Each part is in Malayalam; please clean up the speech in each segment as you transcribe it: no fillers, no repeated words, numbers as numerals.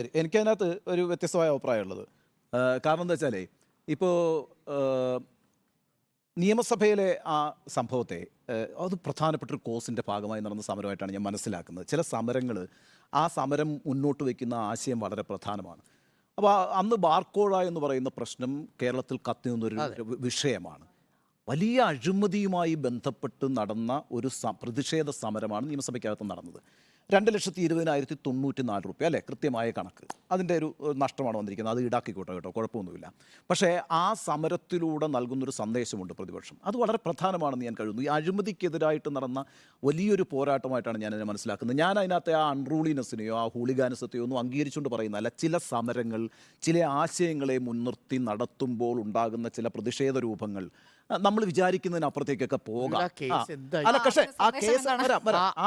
ശരി. എനിക്കതിനകത്ത് ഒരു വ്യത്യസ്തമായ അഭിപ്രായമുള്ളത്. കാരണം എന്താ വെച്ചാലേ, ഇപ്പോൾ നിയമസഭയിലെ ആ സംഭവത്തെ അത് പ്രധാനപ്പെട്ട ഒരു കോസിൻ്റെ ഭാഗമായി നടന്ന സമരമായിട്ടാണ് ഞാൻ മനസ്സിലാക്കുന്നത്. ചില സമരങ്ങൾ, ആ സമരം മുന്നോട്ട് വയ്ക്കുന്ന ആശയം വളരെ പ്രധാനമാണ്. അപ്പോൾ അന്ന് ബാർക്കോഴ എന്ന് പറയുന്ന പ്രശ്നം കേരളത്തിൽ കത്തി നിന്നൊരു അതെ. വിഷയമാണ്. വലിയ അഴിമതിയുമായി ബന്ധപ്പെട്ട് നടന്ന ഒരു പ്രതിഷേധ സമരമാണ് നിയമസഭയ്ക്കകത്ത് നടന്നത്. 2,20,094 രൂപ അല്ലേ, കൃത്യമായ കണക്ക്. അതിൻ്റെ ഒരു നഷ്ടമാണ് വന്നിരിക്കുന്നത്. അത് ഈടാക്കിക്കോട്ടെ കേട്ടോ, കുഴപ്പമൊന്നുമില്ല. പക്ഷേ ആ സമരത്തിലൂടെ നൽകുന്നൊരു സന്ദേശമുണ്ട് പ്രതിപക്ഷം. അത് വളരെ പ്രധാനമാണെന്ന് ഞാൻ കരുതുന്നു. ഈ അഴിമതിക്കെതിരായിട്ട് നടന്ന വലിയൊരു പോരാട്ടമായിട്ടാണ് ഞാനതിനെ മനസ്സിലാക്കുന്നത്. ഞാൻ അതിനകത്തെ ആ അൺറൂളിനെസ്സിനെയോ ആ ഹൂളിഗാനിസത്തെയോ ഒന്നും അംഗീകരിച്ചുകൊണ്ട് പറയുന്നതല്ല. ചില സമരങ്ങൾ, ചില ആശയങ്ങളെ മുൻനിർത്തി നടത്തുമ്പോൾ ഉണ്ടാകുന്ന ചില പ്രതിഷേധ രൂപങ്ങൾ നമ്മൾ വിചാരിക്കുന്നതിനപ്പുറത്തേക്കൊക്കെ പോകാം. അല്ല, പക്ഷേ ആ കേസ്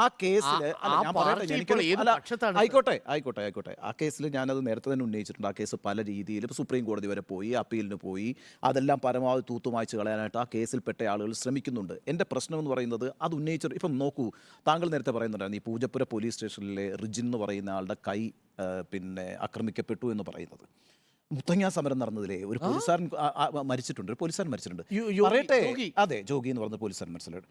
ആ കേസിൽ ഞാൻ പറയട്ടെ, എനിക്ക് ആയിക്കോട്ടെ ആയിക്കോട്ടെ ആയിക്കോട്ടെ ആ കേസിൽ ഞാനത് നേരത്തെ തന്നെ ഉന്നയിച്ചിട്ടുണ്ട്. ആ കേസ് പല രീതിയിൽ സുപ്രീം കോടതി വരെ പോയി, അപ്പീലിന് പോയി. അതെല്ലാം പരമാവധി തൂത്തുമായ്ച്ച് കളയാനായിട്ട് ആ കേസിൽപ്പെട്ട ആളുകൾ ശ്രമിക്കുന്നുണ്ട്. എൻ്റെ പ്രശ്നം എന്ന് പറയുന്നത് അത് ഉന്നയിച്ചിട്ട് ഇപ്പം നോക്കൂ, താങ്കൾ നേരത്തെ പറയുന്നുണ്ടായിരുന്നു ഈ പൂജപ്പുര പോലീസ് സ്റ്റേഷനിലെ റിജിൻ എന്ന് പറയുന്ന ആളുടെ കൈ ആക്രമിക്കപ്പെട്ടു എന്ന് പറയുന്നത്. മുത്തങ്ങ സമരം നടന്നതിലെ ഒരു പോലീസുകാരൻ മരിച്ചിട്ടുണ്ട്. ഒരു പോലീസുകാരൻ മരിച്ചിട്ടുണ്ട്. പറയട്ടെ, അതെ, ജോഗി എന്ന് പറഞ്ഞ പോലീസുകാരൻ മരിച്ചിട്ടുണ്ട്.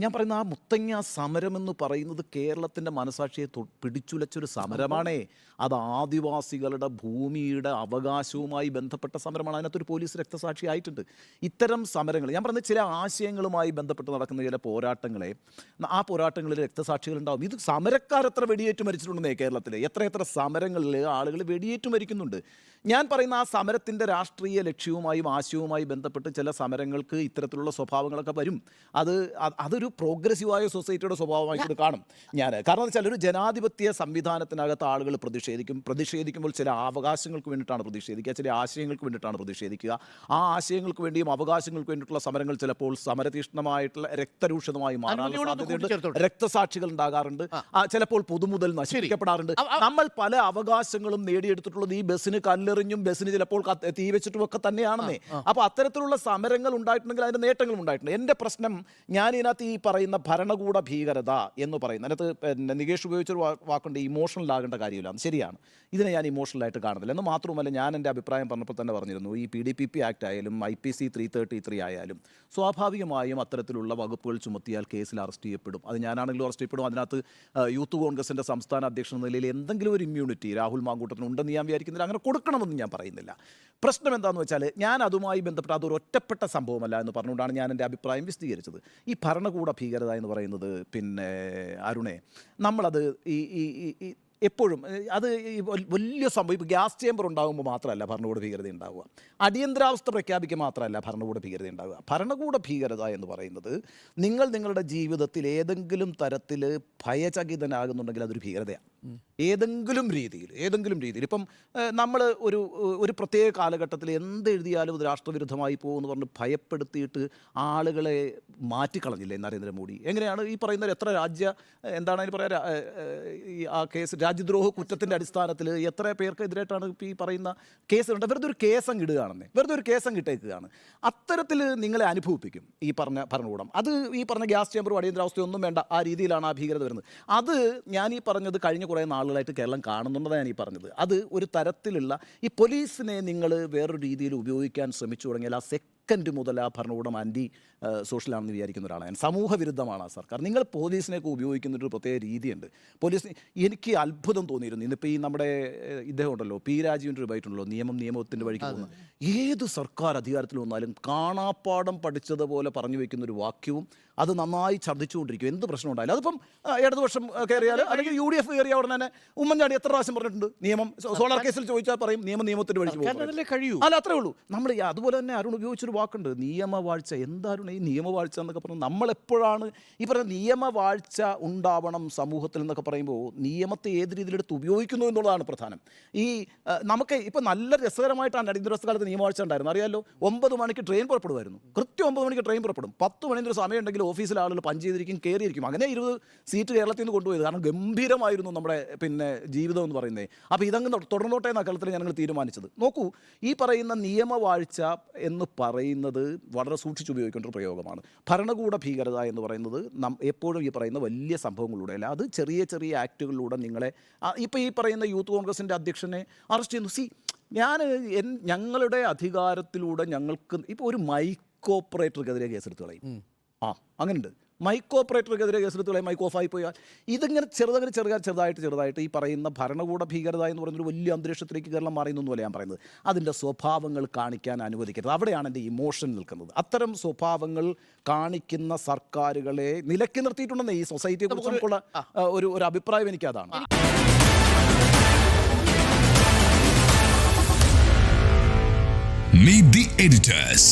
ഞാൻ പറയുന്ന ആ മുത്തങ്ങ സമരം എന്ന് പറയുന്നത് കേരളത്തിൻ്റെ മനസാക്ഷിയെ പിടിച്ചുലച്ചൊരു സമരമാണേ. അത് ആദിവാസികളുടെ ഭൂമിയുടെ അവകാശവുമായി ബന്ധപ്പെട്ട സമരമാണ്. അതിനകത്തൊരു പോലീസ് രക്തസാക്ഷി ആയിട്ടുണ്ട്. ഇത്തരം സമരങ്ങൾ, ഞാൻ പറഞ്ഞ ചില ആശയങ്ങളുമായി ബന്ധപ്പെട്ട് നടക്കുന്ന ചില പോരാട്ടങ്ങളെ, ആ പോരാട്ടങ്ങളിൽ രക്തസാക്ഷികളുണ്ടാവും. ഇത് സമരക്കാരെത്ര വെടിയേറ്റ് മരിച്ചിട്ടുണ്ടെന്നേ കേരളത്തിൽ. എത്ര സമരങ്ങളിൽ ആളുകൾ വെടിയേറ്റ് മരിക്കുന്നുണ്ട്. ഞാൻ പറയുന്ന ആ സമരത്തിൻ്റെ രാഷ്ട്രീയ ലക്ഷ്യവുമായും ആശയവുമായി ബന്ധപ്പെട്ട് ചില സമരങ്ങൾക്ക് ഇത്തരത്തിലുള്ള സ്വഭാവങ്ങളൊക്കെ വരും. അതൊരു പ്രോഗ്രസീവായ സൊസൈറ്റിയുടെ സ്വഭാവമായിട്ട് കാണും ഞാൻ. കാരണം എന്ന് വെച്ചാൽ ഒരു ജനാധിപത്യ സംവിധാനത്തിനകത്ത് ആളുകൾ പ്രതിഷേധിക്കുമ്പോൾ ചില അവകാശങ്ങൾക്ക് വേണ്ടിയിട്ടാണ് പ്രതിഷേധിക്കുക, ചില ആശയങ്ങൾക്ക് വേണ്ടിയിട്ടാണ് പ്രതിഷേധിക്കുക. ആ ആശയങ്ങൾക്ക് വേണ്ടിയും അവകാശങ്ങൾക്ക് വേണ്ടിയിട്ടുള്ള സമരങ്ങൾ ചിലപ്പോൾ സമരതീഷ്ണമായിട്ടുള്ള രക്തരൂഷിതമായി മാറാനുള്ള സാധ്യതയുണ്ട്. രക്തസാക്ഷികൾ ഉണ്ടാകാറുണ്ട്. ചിലപ്പോൾ പൊതുമുതൽ നശിപ്പിക്കപ്പെടാറുണ്ട്. നമ്മൾ പല അവകാശങ്ങളും നേടിയെടുത്തിട്ടുള്ളത് ഈ ബസ്സിന് കല്ലെറിഞ്ഞും ബസ്സിന് ചിലപ്പോൾ തീ വെച്ചിട്ടും ഒക്കെ തന്നെയാണെന്നേ. അപ്പോൾ അത്തരത്തിലുള്ള സമരങ്ങൾ ഉണ്ടായിട്ടുണ്ടെങ്കിൽ അതിൻ്റെ നേട്ടങ്ങളും ഉണ്ടായിട്ടുണ്ട്. എൻ്റെ പ്രശ്നം, ഞാൻ ഇതിനകത്ത് ഈ പറയുന്ന ഭരണകൂട ഭീകരത എന്ന് പറയുന്നത്, അതിനകത്ത് നികേഷ് ഉപയോഗിച്ചൊരു വാക്കുണ്ട്, ഇമോഷണൽ ആകേണ്ട കാര്യമില്ല. ശരിയാണ്, ഇതിനെ ഞാൻ ഇമോഷണലായിട്ട് കാണുന്നില്ല. എന്ന് മാത്രമല്ല, ഞാൻ എൻ്റെ അഭിപ്രായം പറഞ്ഞപ്പോൾ തന്നെ പറഞ്ഞിരുന്നു, ഈ PDPP ആക്ട് ആയാലും IPC 333 ആയാലും സ്വാഭാവികമായും അത്തരത്തിലുള്ള വകുപ്പുകൾ ചുമത്തിയാൽ കേസിൽ അറസ്റ്റ് ചെയ്യപ്പെടും. അത് ഞാനാണെങ്കിലും അറസ്റ്റ് ചെയ്യപ്പെടും. അതിനകത്ത് യൂത്ത് കോൺഗ്രസിൻ്റെ സംസ്ഥാന അധ്യക്ഷൻ എന്ന നിലയിൽ എന്തെങ്കിലും ഒരു ഇമ്മ്യൂണിറ്റി രാഹുൽ മാങ്കൂട്ടത്തിന് ഉണ്ടെന്ന് ഞാൻ വിചാരിക്കുന്നില്ല. അങ്ങനെ കൊടുക്കണമെന്ന് ഞാൻ പറയുന്നില്ല. പ്രശ്നം എന്താണെന്ന് വെച്ചാൽ, ഞാൻ അതുമായി ബന്ധപ്പെട്ട് അതൊരു ഒറ്റപ്പെട്ട സംഭവമല്ല എന്ന് പറഞ്ഞുകൊണ്ടാണ് ഞാൻ എൻ്റെ അഭിപ്രായം വിശദീകരിച്ചത്. ഈ ഭരണകൂട ഭീകരത എന്ന് പറയുന്നത്, അരുണേ, നമ്മളത് ഈ എപ്പോഴും അത് വലിയ സംഭവം. ഇപ്പോൾ ഗ്യാസ് ചേമ്പർ ഉണ്ടാകുമ്പോൾ മാത്രമല്ല ഭരണകൂട ഭീകരത ഉണ്ടാവുക, അടിയന്തരാവസ്ഥ പ്രഖ്യാപിക്കുക മാത്രമല്ല ഭരണകൂട ഭീകരത ഉണ്ടാവുക. ഭരണകൂട ഭീകരത എന്ന് പറയുന്നത്, നിങ്ങളുടെ ജീവിതത്തിൽ ഏതെങ്കിലും തരത്തിൽ ഭയചകിതനാകുന്നുണ്ടെങ്കിൽ അതൊരു ഭീകരതയാണ്. ഏതെങ്കിലും രീതിയിൽ ഇപ്പം നമ്മൾ ഒരു പ്രത്യേക കാലഘട്ടത്തിൽ എന്തെഴുതിയാലും അത് രാഷ്ട്രവിരുദ്ധമായി പോകുമെന്ന് പറഞ്ഞ് ഭയപ്പെടുത്തിയിട്ട് ആളുകളെ മാറ്റിക്കളഞ്ഞില്ലേ നരേന്ദ്രമോദി? എങ്ങനെയാണ് ഈ പറയുന്ന എത്ര എന്താണ് അതിന് പറയാ, ആ കേസ് രാജ്യദ്രോഹ കുറ്റത്തിൻ്റെ അടിസ്ഥാനത്തിൽ എത്ര പേർക്കെതിരായിട്ടാണ് ഈ പറയുന്ന കേസുണ്ട്? വെറുതെ ഒരു കേസം ഇടുകയാണെന്നേ, വെറുതെ ഒരു കേസം കിട്ടേക്കുകയാണ്. അത്തരത്തിൽ നിങ്ങളെ അനുഭവിപ്പിക്കും ഈ പറഞ്ഞ ഭരണകൂടം. അത് ഈ പറഞ്ഞ ഗ്യാസ് ചേമ്പറും അടിയന്തരാവസ്ഥയൊന്നും വേണ്ട, ആ രീതിയിലാണ് ആ ഭീകരത വരുന്നത്. അത് ഞാൻ ഈ പറഞ്ഞത് കഴിഞ്ഞ കുറേ നാളുകളായിട്ട് കേരളം കാണുന്നുണ്ടെന്നാണ് ഞാൻ ഈ പറഞ്ഞത്. അത് ഒരു തരത്തിലുള്ള ഈ പോലീസിനെ നിങ്ങൾ വേറൊരു രീതിയിൽ ഉപയോഗിക്കാൻ ശ്രമിച്ചു തുടങ്ങിയാൽ ആ സെക്കൻഡ് മുതൽ ആ ഭരണകൂടം ആൻറ്റി സോഷ്യലാണെന്ന് വിചാരിക്കുന്ന ഒരാളാണ്. സമൂഹ വിരുദ്ധമാണ് ആ സർക്കാർ. നിങ്ങൾ പോലീസിനെയൊക്കെ ഉപയോഗിക്കുന്നൊരു പ്രത്യേക രീതിയുണ്ട്. പോലീസിന് എനിക്ക് അത്ഭുതം തോന്നിയിരുന്നു. ഇന്നിപ്പോൾ ഈ നമ്മുടെ ഇദ്ദേഹം ഉണ്ടല്ലോ, P. രാജീവിൻ്റെ ഒരു ബൈറ്റുണ്ടല്ലോ, നിയമത്തിൻ്റെ വഴിക്ക് പോകുന്നത്. ഏത് സർക്കാർ അധികാരത്തിൽ വന്നാലും കാണാപ്പാടം പഠിച്ചതുപോലെ പറഞ്ഞു വയ്ക്കുന്നൊരു വാക്യവും അത് നന്നായി ഛർദ്ദിച്ചുകൊണ്ടിരിക്കും. എന്ത് പ്രശ്നം ഉണ്ടായില്ല. അതിപ്പം ഇടതുപക്ഷം കയറിയാൽ അല്ലെങ്കിൽ UDF കയറിയ ഉടനെ തന്നെ ഉമ്മൻചാണ്ടി എത്ര പ്രാവശ്യം പറഞ്ഞിട്ടുണ്ട്, നിയമം സോളാർ കേസിൽ ചോദിച്ചാൽ പറയും നിയമത്തിൻ്റെ വഴിക്ക് പോകും. അല്ല, അത്രേ ഉള്ളൂ. നമ്മൾ അതുപോലെ തന്നെ അരുൺ ഉപയോഗിച്ചൊരു വാക്കുണ്ട്, നിയമവാഴ്ച. എന്തായിരുന്നു ഈ നിയമവാഴ്ച എന്നൊക്കെ പറഞ്ഞാൽ? നമ്മളെപ്പോഴാണ് ഈ പറയുന്ന നിയമവാഴ്ച ഉണ്ടാവണം സമൂഹത്തിൽ എന്നൊക്കെ പറയുമ്പോൾ നിയമത്തെ ഏത് രീതിയിലെടുത്ത് ഉപയോഗിക്കുന്നു എന്നുള്ളതാണ് പ്രധാനം. ഈ നമുക്ക് ഇപ്പം നല്ല രസകരമായിട്ടാണ് അടിയന്തരാവസ്ഥ കാലത്ത് നിയമവാഴ്ച ഉണ്ടായിരുന്നു. അറിയാമല്ലോ, 9 മണിക്ക് ട്രെയിൻ പുറപ്പെടുമായിരുന്നു. കൃത്യം 9 മണിക്ക് ട്രെയിൻ പുറപ്പെടും. 10 മണിൻ്റെ സമയം ഉണ്ടെങ്കിൽ ഓഫീസിൽ ആളുകൾ പഞ്ച് ചെയ്തിരിക്കും, കയറിയിരിക്കും. അങ്ങനെ 20 സീറ്റ് കേരളത്തിൽ നിന്ന് കൊണ്ടുപോയത്. കാരണം ഗംഭീരമായിരുന്നു നമ്മുടെ ജീവിതം എന്ന് പറയുന്നത്. അപ്പോൾ ഇതങ്ങ് തുടർന്നോട്ടെ എന്ന കേരളത്തിൽ ഞങ്ങൾ തീരുമാനിച്ചത്. നോക്കൂ, ഈ പറയുന്ന നിയമവാഴ്ച എന്ന് പറയുന്നത് പറയുന്നത് വളരെ സൂക്ഷിച്ചുപയോഗിക്കേണ്ട ഒരു പ്രയോഗമാണ്. ഭരണകൂട ഭീകരത എന്ന് പറയുന്നത് എപ്പോഴും ഈ പറയുന്ന വലിയ സംഭവങ്ങളിലൂടെ അല്ല, അത് ചെറിയ ചെറിയ ആക്റ്റുകളിലൂടെ നിങ്ങളെ ഇപ്പോൾ ഈ പറയുന്ന യൂത്ത് കോൺഗ്രസിൻ്റെ അധ്യക്ഷനെ അറസ്റ്റ് ചെയ്യുന്നു. ഞങ്ങളുടെ അധികാരത്തിലൂടെ ഞങ്ങൾക്ക് ഇപ്പോൾ ഒരു മൈക്ക് ഓപ്പറേറ്റർക്കെതിരെ കേസെടുത്ത് കളയും. അങ്ങനെയുണ്ട്. മൈക്ക് ഓപ്പറേറ്റർക്കെതിരെ കേസെടുത്ത് കളയും, മൈക്ക് ഓഫായി പോയാൽ. ഇതിങ്ങനെ ചെറുതായിട്ട് ഈ പറയുന്ന ഭരണകൂട ഭീകരത എന്ന് പറയുന്നൊരു വലിയ അന്തരീക്ഷത്തിലേക്ക് കേരളം മാറിയെന്നൊന്നുമല്ല ഞാൻ പറയുന്നത്. അതിൻ്റെ സ്വഭാവങ്ങൾ കാണിക്കാൻ അനുവദിക്കരുത്. അവിടെയാണ് എൻ്റെ ഇമോഷൻ നിൽക്കുന്നത്. അത്തരം സ്വഭാവങ്ങൾ കാണിക്കുന്ന സർക്കാരുകളെ നിലയ്ക്ക് നിർത്തിയിട്ടുണ്ടെന്ന് ഈ സൊസൈറ്റിയെക്കുറിച്ച് നമുക്കുള്ള ഒരു അഭിപ്രായം എനിക്കതാണ്. Meet the editors.